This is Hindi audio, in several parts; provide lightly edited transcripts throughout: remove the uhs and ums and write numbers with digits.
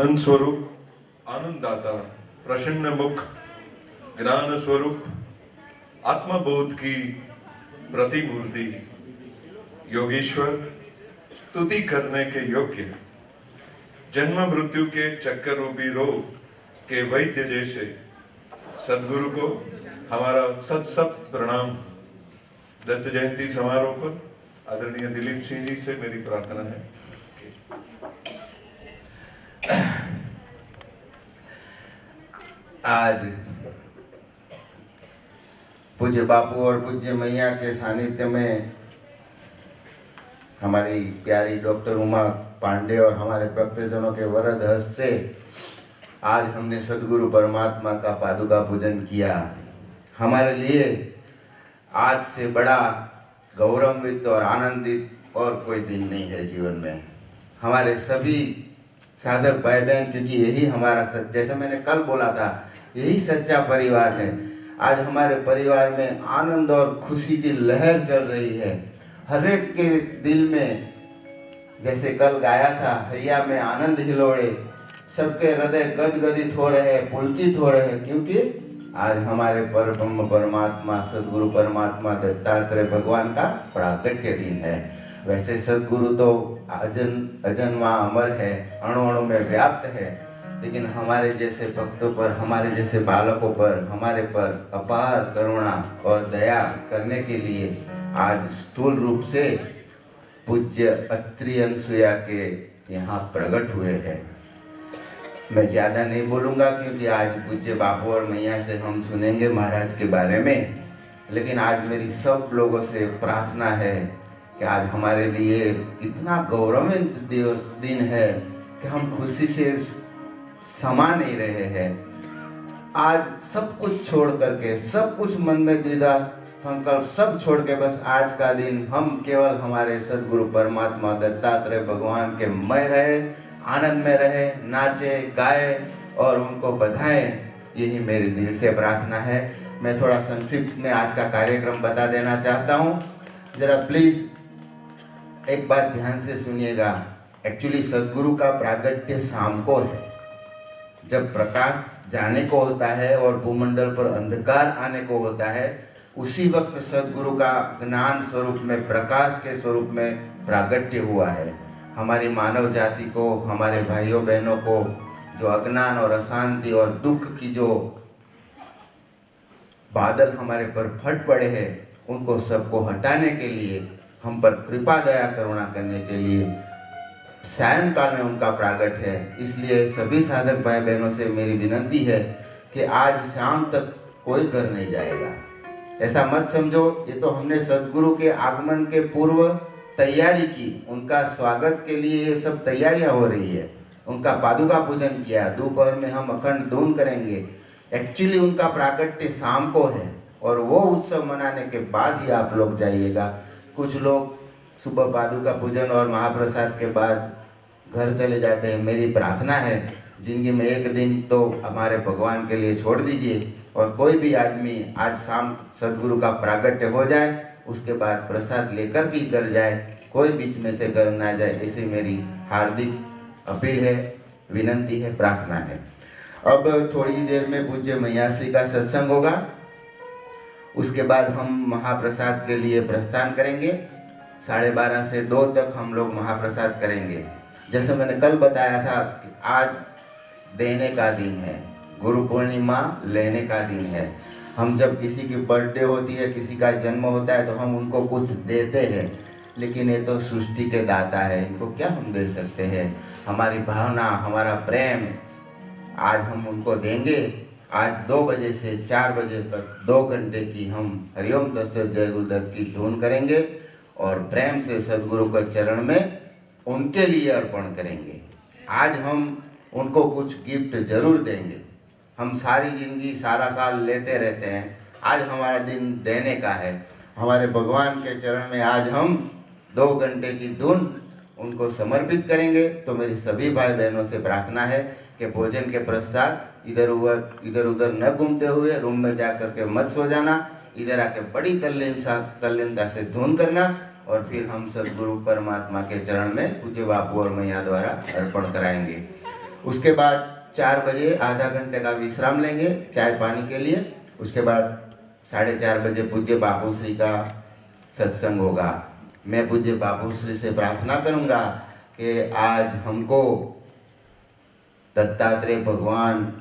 आनंद स्वरूप, आनंददाता, प्रसन्न मुख, ज्ञान स्वरूप, आत्मबोध की प्रतिमूर्ति, योगेश्वर, स्तुति करने के योग्य, जन्म मृत्यु के चक्कर रूपी रोग के वैद्य जैसे सदगुरु को हमारा सत प्रणाम। दत्त जयंती समारोह पर आदरणीय दिलीप सिंह जी से मेरी प्रार्थना है। आज पूज्य बापू और पूज्य मैया के सानिध्य में हमारी प्यारी डॉक्टर उमा पांडे और हमारे भक्तजनों के वरद हस्त से आज हमने सदगुरु परमात्मा का पादुका पूजन किया। हमारे लिए आज से बड़ा गौरवान्वित और आनंदित और कोई दिन नहीं है जीवन में। हमारे सभी साधक भाई बहन, क्योंकि यही हमारा जैसे मैंने कल बोला था, यही सच्चा परिवार है। आज हमारे परिवार में आनंद और खुशी की लहर चल रही है। हर एक के दिल में, जैसे कल गाया था, हैया में आनंद हिलोड़े, सबके हृदय गदगदित हो रहे हैं, पुलकित हो रहे हैं, क्योंकि आज हमारे परब्रह्म परमात्मा सदगुरु परमात्मा दत्तात्रेय भगवान का प्राकट्य दिन है। वैसे सदगुरु तो अजन्मा अमर है, अणु अणु में व्याप्त है, लेकिन हमारे जैसे भक्तों पर, हमारे जैसे बालकों पर, हमारे पर अपार करुणा और दया करने के लिए आज स्थूल रूप से पूज्य अत्रि अनसुया के यहाँ प्रकट हुए हैं। मैं ज़्यादा नहीं बोलूँगा, क्योंकि आज पूज्य बापू और मैया से हम सुनेंगे महाराज के बारे में। लेकिन आज मेरी सब लोगों से प्रार्थना है कि आज हमारे लिए इतना गौरवान्वित दिन है कि हम खुशी से समा नहीं रहे हैं। आज सब कुछ छोड़ करके, सब कुछ मन में द्विधा संकल्प सब छोड़ के, बस आज का दिन हम केवल हमारे सदगुरु परमात्मा दत्तात्रेय भगवान के मय रहे, आनंद में रहे, नाचे गाए और उनको बधाएं। यही मेरे दिल से प्रार्थना है। मैं थोड़ा संक्षिप्त में आज का कार्यक्रम बता देना चाहता हूँ। जरा प्लीज एक बात ध्यान से सुनिएगा। एक्चुअली सदगुरु का प्रागट्य शाम को है, जब प्रकाश जाने को होता है और भूमंडल पर अंधकार आने को होता है, उसी वक्त सदगुरु का ज्ञान स्वरूप में, प्रकाश के स्वरूप में प्रागट्य हुआ है। हमारी मानव जाति को, हमारे भाइयों बहनों को जो अज्ञान और अशांति और दुख की जो बादल हमारे पर फट पड़े हैं, उनको सबको हटाने के लिए, हम पर कृपा दया करुणा करने के लिए सायंकाल में उनका प्रागट है। इसलिए सभी साधक भाई बहनों से मेरी विनती है कि आज शाम तक कोई घर नहीं जाएगा। ऐसा मत समझो, ये तो हमने सदगुरु के आगमन के पूर्व तैयारी की, उनका स्वागत के लिए ये सब तैयारियां हो रही है। उनका पादुका पूजन किया, दोपहर में हम अखंड धून करेंगे। एक्चुअली उनका प्राकट्य शाम को है और वो उत्सव मनाने के बाद ही आप लोग जाइएगा। कुछ लोग सुबह पादुका पूजन और महाप्रसाद के बाद घर चले जाते हैं। मेरी प्रार्थना है, जिंदगी में एक दिन तो हमारे भगवान के लिए छोड़ दीजिए और कोई भी आदमी आज शाम सदगुरु का प्रागट्य हो जाए, उसके बाद प्रसाद लेकर के घर जाए, कोई बीच में से घर ना जाए। ऐसी मेरी हार्दिक अपील है, विनंती है, प्रार्थना है। अब थोड़ी देर में पूज्य मैयाश्री का सत्संग होगा, उसके बाद हम महाप्रसाद के लिए प्रस्थान करेंगे। 12:30 से 2 तक हम लोग महाप्रसाद करेंगे। जैसे मैंने कल बताया था कि आज देने का दिन है, गुरु पूर्णिमा लेने का दिन है। हम जब किसी की बर्थडे होती है, किसी का जन्म होता है, तो हम उनको कुछ देते हैं, लेकिन ये तो सृष्टि के दाता है, इनको क्या हम दे सकते हैं। हमारी भावना, हमारा प्रेम आज हम उनको देंगे। आज 2 बजे से 4 बजे तक 2 घंटे की हम हरिओम तत्सत जय गुरुदत्त की धुन करेंगे और प्रेम से सदगुरु के चरण में उनके लिए अर्पण करेंगे। आज हम उनको कुछ गिफ्ट जरूर देंगे। हम सारी जिंदगी सारा साल लेते रहते हैं, आज हमारा दिन देने का है। हमारे भगवान के चरण में आज हम 2 घंटे की धुन उनको समर्पित करेंगे। तो मेरी सभी भाई बहनों से प्रार्थना है कि भोजन के पश्चात इधर उधर न घूमते हुए रूम में जा कर के मत सो जाना, इधर आके बड़ी तल्लीनता से धुन करना और फिर हम सदगुरु परमात्मा के चरण में पूज्य बापू और मैया द्वारा अर्पण कराएंगे। उसके बाद 4 बजे आधा घंटे का विश्राम लेंगे चाय पानी के लिए। उसके बाद 4:30 बजे पूज्य बापू श्री का सत्संग होगा। मैं पूज्य बापू श्री से प्रार्थना करूंगा कि आज हमको दत्तात्रेय भगवान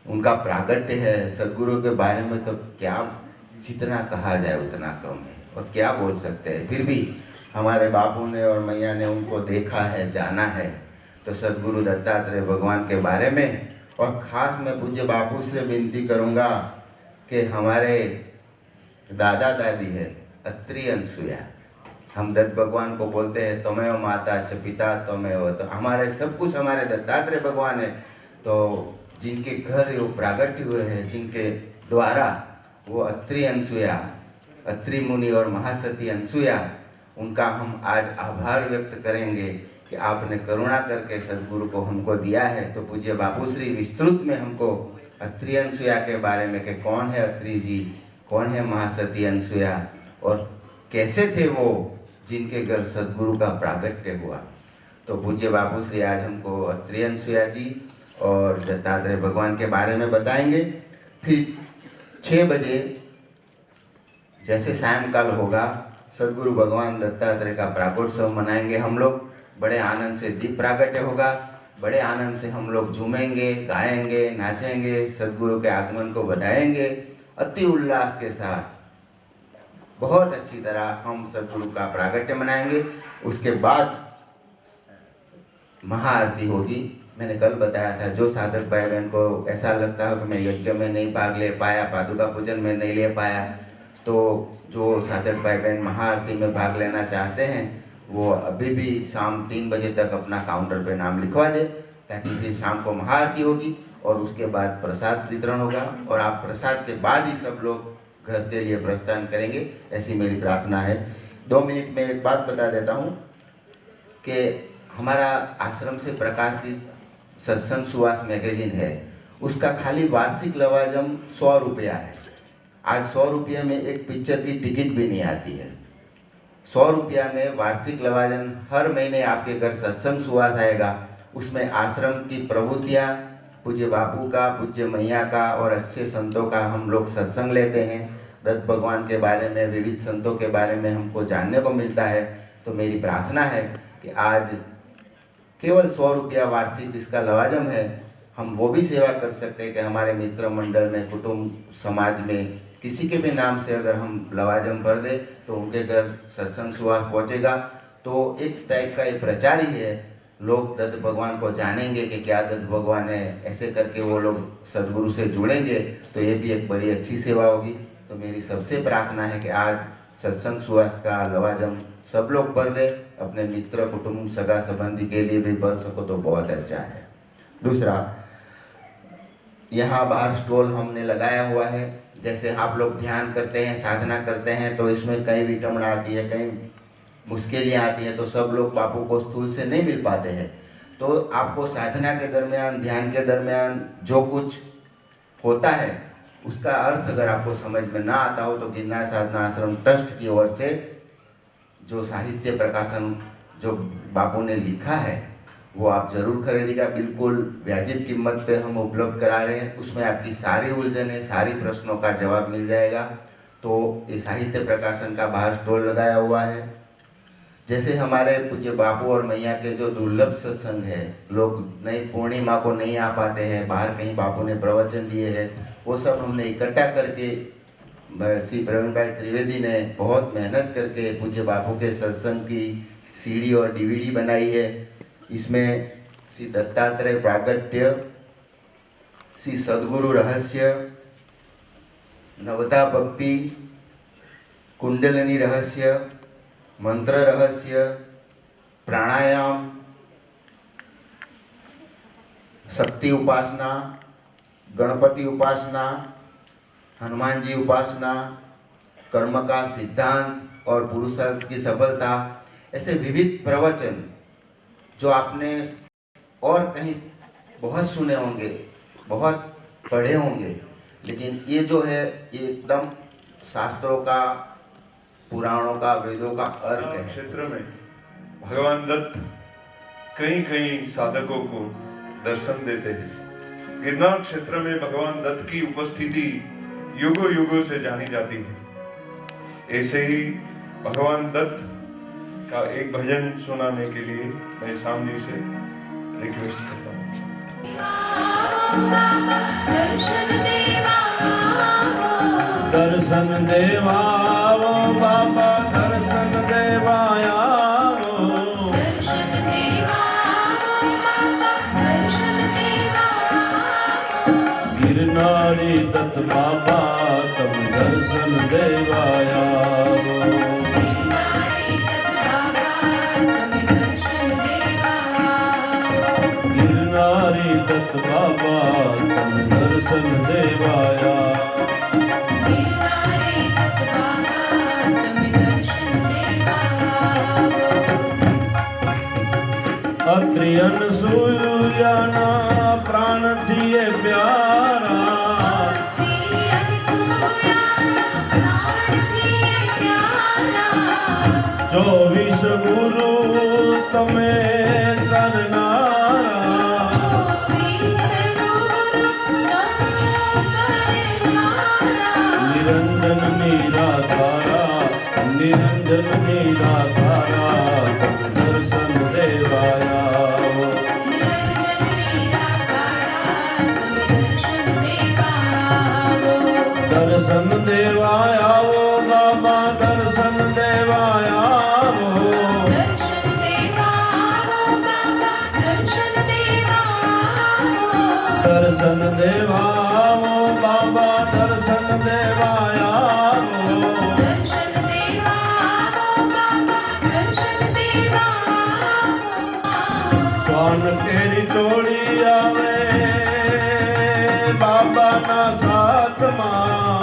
उनका प्रागट्य है, सदगुरु के बारे में तो क्या जितना कहा जाए उतना कम है और क्या बोल सकते हैं। फिर भी हमारे बापू ने और मैया ने उनको देखा है, जाना है, तो सदगुरु दत्तात्रेय भगवान के बारे में और ख़ास मैं पूज्य बापू से विनती करूँगा कि हमारे दादा दादी है अत्रि अनसुया, हम दत्त भगवान को बोलते हैं तमेव माता च पिता तमेव, तो हमारे सब कुछ हमारे दत्तात्रेय भगवान है। तो जिनके घर वो प्रागट्य हुए हैं, जिनके द्वारा वो अत्रि अनसुया, अत्रि मुनि और महासती अनसुया, उनका हम आज आभार व्यक्त करेंगे कि आपने करुणा करके सदगुरु को हमको दिया है। तो पूज्य बापू श्री विस्तृत में हमको अत्रि अनसुया के बारे में कि कौन है अत्रि जी, कौन है महासती अनसुया और कैसे थे वो जिनके घर सदगुरु का प्रागट्य हुआ। तो पूज्य बापू श्री आज हमको अत्रि अनसुया जी और दत्तात्रेय भगवान के बारे में बताएंगे। फिर 6 बजे जैसे सायंकाल होगा सदगुरु भगवान दत्तात्रेय का प्रागोत्सव मनाएंगे हम लोग। बड़े आनंद से दीप प्रागट्य होगा, बड़े आनंद से हम लोग झूमेंगे, गाएंगे, नाचेंगे, सदगुरु के आगमन को बधाएंगे अति उल्लास के साथ। बहुत अच्छी तरह हम सदगुरु का प्रागट्य मनाएंगे। उसके बाद महाआरती होगी। मैंने कल बताया था जो साधक भाई बहन को ऐसा लगता है कि मैं यज्ञ में नहीं भाग ले पाया, पादुका पूजन में नहीं ले पाया, तो जो साधक भाई बहन महाआरती में भाग लेना चाहते हैं वो अभी भी शाम 3 बजे तक अपना काउंटर पे नाम लिखवा दे, ताकि फिर शाम को महाआरती होगी और उसके बाद प्रसाद वितरण होगा और आप प्रसाद के बाद ही सब लोग घर के लिए प्रस्थान करेंगे, ऐसी मेरी प्रार्थना है। 2 मिनट में एक बात बता देता हूँ कि हमारा आश्रम से प्रकाशित सत्संग सुवास मैगजीन है, उसका खाली वार्षिक लवाजम 100 रुपया है। आज 100 रुपये में एक पिक्चर की टिकट भी नहीं आती है। 100 रुपया में वार्षिक लवाजम, हर महीने आपके घर सत्संग सुवास आएगा, उसमें आश्रम की प्रभुतियाँ, पूज्य बापू का, पूज्य मैया का और अच्छे संतों का हम लोग सत्संग लेते हैं। दत्त भगवान के बारे में, विविध संतों के बारे में हमको जानने को मिलता है। तो मेरी प्रार्थना है कि आज केवल 100 रुपया वार्षिक इसका लवाजम है, हम वो भी सेवा कर सकते हैं कि हमारे मित्र मंडल में, कुटुंब समाज में किसी के भी नाम से अगर हम लवाजम भर दें तो उनके घर सत्संग सुवास पहुँचेगा। तो एक टाइप का ये प्रचार ही है, लोग दत्त भगवान को जानेंगे कि क्या दत्त भगवान है, ऐसे करके वो लोग सदगुरु से जुड़ेंगे, तो ये भी एक बड़ी अच्छी सेवा होगी। तो मेरी सबसे प्रार्थना है कि आज सत्संग सुवास का लवाजम सब लोग भर दे, अपने मित्र कुटुंब सगा संबंधी के लिए भी भर सको तो बहुत अच्छा है। दूसरा, यहाँ बाहर स्टॉल हमने लगाया हुआ है। जैसे आप लोग ध्यान करते हैं, साधना करते हैं, तो इसमें कई विटमना आती है, कई मुश्किलें आती हैं, तो सब लोग बापू को स्थूल से नहीं मिल पाते हैं। तो आपको साधना के दरमियान, ध्यान के दरमियान जो कुछ होता है उसका अर्थ अगर आपको समझ में ना आता हो तो गिरनार साधना आश्रम ट्रस्ट की ओर से जो साहित्य प्रकाशन जो बापू ने लिखा है वो आप जरूर खरीदिएगा। बिल्कुल वाजिब कीमत पे हम उपलब्ध करा रहे हैं। उसमें आपकी सारी उलझनें, सारी प्रश्नों का जवाब मिल जाएगा। तो ये साहित्य प्रकाशन का बाहर स्टॉल लगाया हुआ है। जैसे हमारे पूज्य बापू और मैया के जो दुर्लभ सत्संग है, लोग नई पूर्णिमा को नहीं आ पाते हैं, बाहर कहीं बापू ने प्रवचन दिए हैं, वो सब हमने इकट्ठा करके श्री प्रवीण भाई त्रिवेदी ने बहुत मेहनत करके पूज्य बापू के सत्संग की सीडी और डीवीडी बनाई है। इसमें श्री दत्तात्रेय प्रागट्य, श्री सदगुरु रहस्य, नवता भक्ति, कुंडलिनी रहस्य, मंत्र रहस्य, प्राणायाम, शक्ति उपासना, गणपति उपासना, हनुमान जी उपासना, कर्म का सिद्धांत और पुरुषार्थ की सफलता, ऐसे विविध प्रवचन जो आपने और कहीं बहुत सुने होंगे, बहुत पढ़े होंगे, लेकिन ये जो है ये एकदम शास्त्रों का, पुराणों का, वेदों का अर्थ है। क्षेत्र में भगवान दत्त कई कई साधकों को दर्शन देते हैं। गिरनार क्षेत्र में भगवान दत्त की उपस्थिति युगों युगों से जानी जाती है। ऐसे ही भगवान दत्त का एक भजन सुनाने के लिए मैं सामने से रिक्वेस्ट करता हूँ। दर्शन देवाओ बाबा, दर्शन देवायाओ। गिरनारी दत्त बाबा तम दर्शन देवायाओ। गिरनारी दत्त बाबा तम दर्शन देवाया। अत्रियन सूर्याना प्राण दिए प्यारा। 24 गुरु तमे करनारा। निरंजन निराधारा, निरंजन निराधारा तम दर्शन देवाया। दर्शन देवायाओ बाबा, दर्शन देवायाओ। दर्शन देवाओ बाबा, दर्शन देवायाओ। स्वान तेरी टोली आवे बाबा ना साथ मां।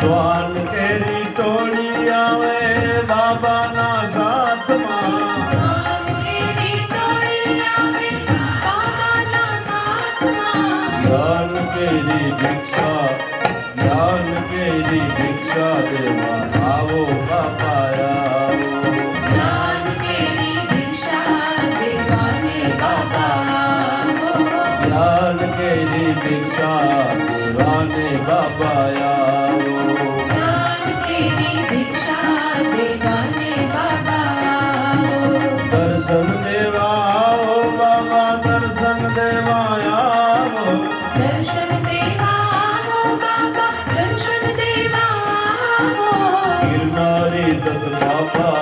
स्वान तेरी टोली आवे बाबा ना साथ मां। ज्ञान तेरी भिक्षा, ज्ञान तेरी भिक्षा देवा आओ बाबा आओ। ज्ञान तेरी भिक्षा देवाने बाबा आओ। ज्ञान तेरी भिक्षा देवाने बाबा आओ। ज्ञान तेरी भिक्षा देवाने बाबा आओ। दर्शन देवाओ बाबा, दर्शन देवायाओ। दर्शन देवाओ बाबा, दर्शन देवाओ। गिरनारी दत्त बाबा